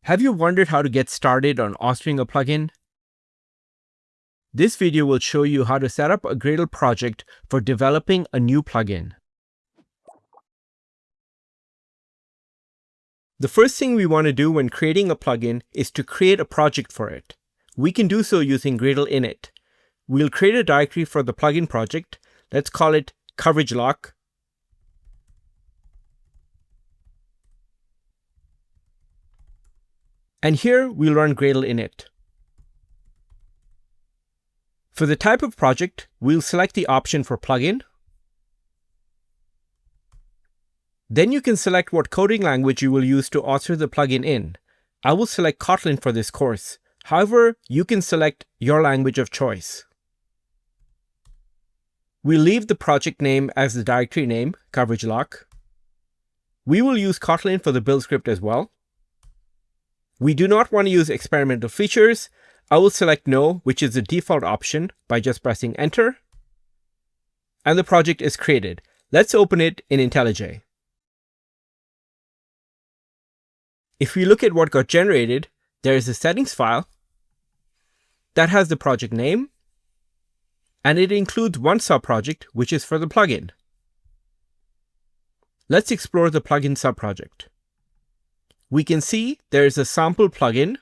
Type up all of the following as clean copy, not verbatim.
Have you wondered how to get started on authoring a plugin? This video will show you how to set up a Gradle project for developing a new plugin. The first thing we want to do when creating a plugin is to create a project for it. We can do so using Gradle init. We'll create a directory for the plugin project. Let's call it coverage lock. And here we'll run Gradle init. For the type of project, we'll select the option for plugin. Then you can select what coding language you will use to author the plugin in. I will select Kotlin for this course. However, you can select your language of choice. We'll leave the project name as the directory name, coverage lock. We will use Kotlin for the build script as well. We do not want to use experimental features. I will select no, which is the default option, by just pressing enter. And the project is created. Let's open it in IntelliJ. If we look at what got generated, there is a settings file that has the project name, and it includes one subproject, which is for the plugin. Let's explore the plugin subproject. We can see there is a sample plugin,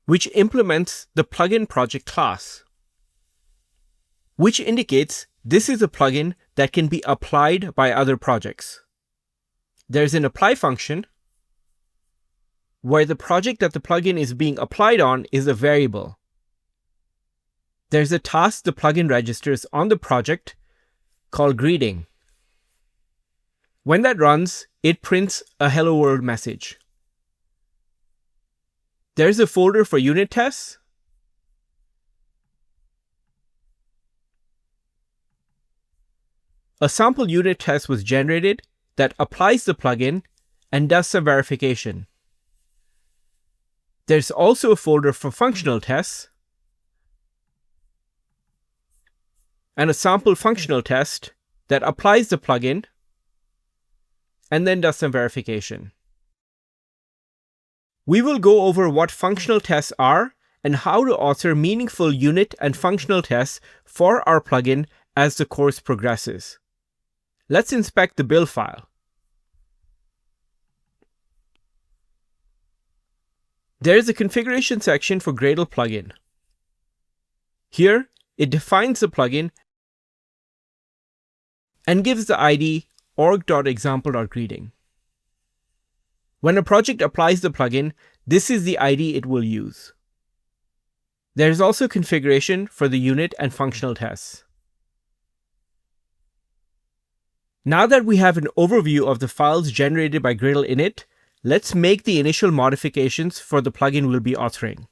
which implements the plugin project class, which indicates this is a plugin that can be applied by other projects. There's an apply function where the project that the plugin is being applied on is a variable. There's a task the plugin registers on the project called greeting. When that runs, it prints a hello world message. There's a folder for unit tests. A sample unit test was generated that applies the plugin and does some verification. There's also a folder for functional tests and a sample functional test that applies the plugin and then does some verification. We will go over what functional tests are and how to author meaningful unit and functional tests for our plugin as the course progresses. Let's inspect the build file. There is a configuration section for Gradle plugin. Here, it defines the plugin and gives the ID org.example.greeting. When a project applies the plugin, this is the ID it will use. There is also configuration for the unit and functional tests. Now that we have an overview of the files generated by Gradle init, let's make the initial modifications for the plugin we'll be authoring.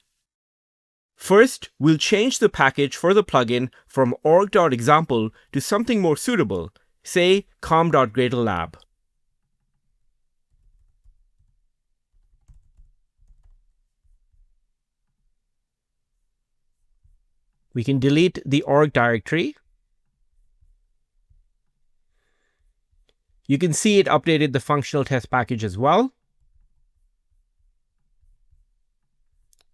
First, we'll change the package for the plugin from org.example to something more suitable, say com.gradlelab. We can delete the org directory. You can see it updated the functional test package as well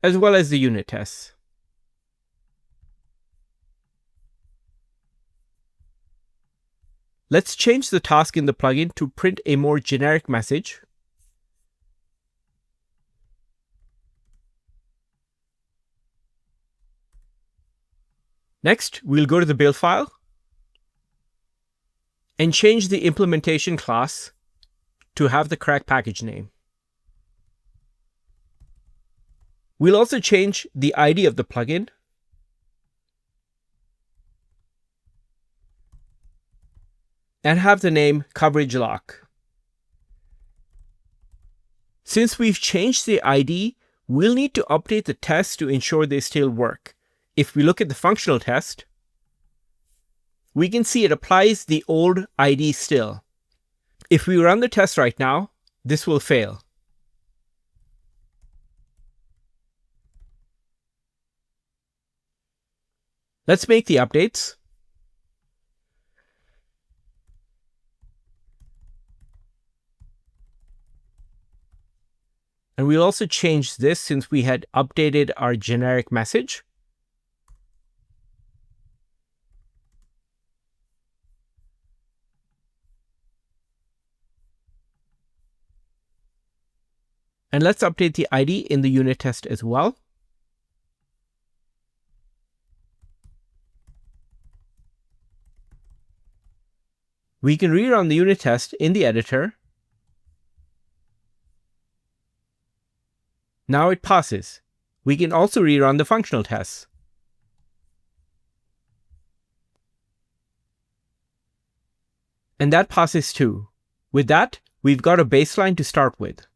as the unit tests. Let's change the task in the plugin to print a more generic message. Next, we'll go to the build file and change the implementation class to have the correct package name. We'll also change the ID of the plugin and have the name coverage lock. Since we've changed the ID, we'll need to update the tests to ensure they still work. If we look at the functional test, we can see it applies the old ID still. If we run the test right now, this will fail. Let's make the updates. And we'll also change this since we had updated our generic message. And let's update the ID in the unit test as well. We can rerun the unit test in the editor. Now it passes. We can also rerun the functional tests. And that passes too. With that, we've got a baseline to start with.